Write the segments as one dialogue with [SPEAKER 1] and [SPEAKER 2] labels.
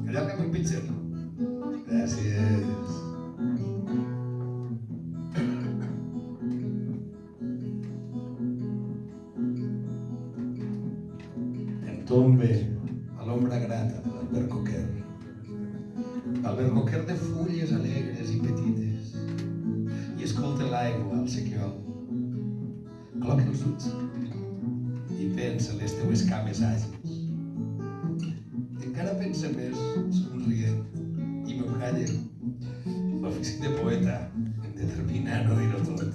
[SPEAKER 1] Allarga'm el pitcher. Gràcies. Em tombe a l'ombra grata de l'albercoquer. L'albercoquer de fulles alegres i petites. I escolta l'aigua al sequiol. Col·loca els ulls i pensa les teues cames àgils. Encara pensa més, somrient, i m'ho calla. L'ofici de poeta em determina a no dir-ho tot.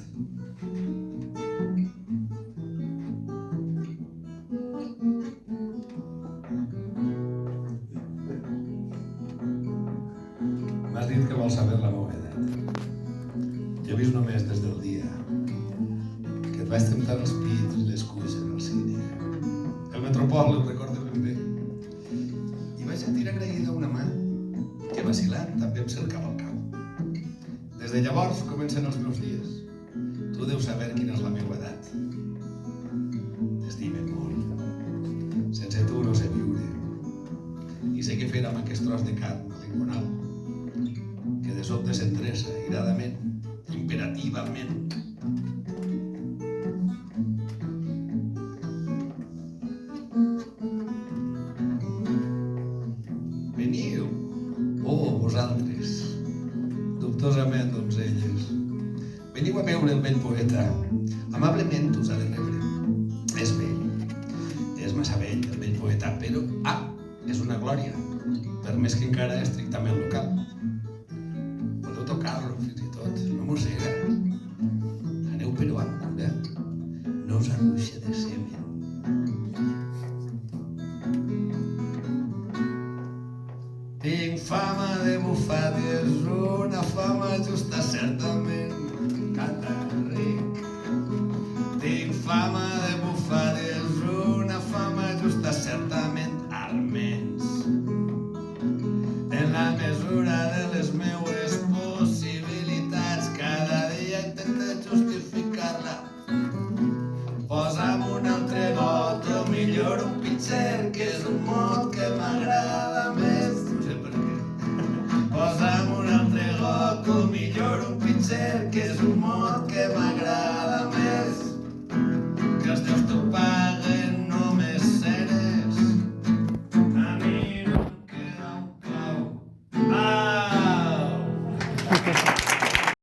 [SPEAKER 1] M'has dit que vols saber la meva edat. Jo he vist només des del dia que et vaig temptar els pits i les cuixes al cine. El Metropol ho recordo ben bé. I vaig sentir agraïda una mà que vacil·lant també em cercava el cap. Des de llavors comencen els meus dies. Tu deus saber quina és la meva edat. T'estime molt. Sense tu no sé viure. I sé què fer amb aquest tros de carn lingonal que de sobte s'endreça iradament, imperativament. Veniu, vosaltres, dubtosament donzelles. Veniu a veure el vell poeta. Amablement us ha de rebre. És vell. És massa vell, el vell poeta, però, és una glòria, per més que encara és estrictament local. Podeu tocar-lo, fins i tot, no mossega. Aneu però amb cura, no us arruixa de semen. Tinc fama de bufades, una fama justa certament, canta ric. Tinc fama de bufades, una fama justa certament, almenys. En la mesura de les meues possibilitats, cada dia intento justificar-la. Posa'm un altre got, o millor un pitxer, que és un mot que m'agrada.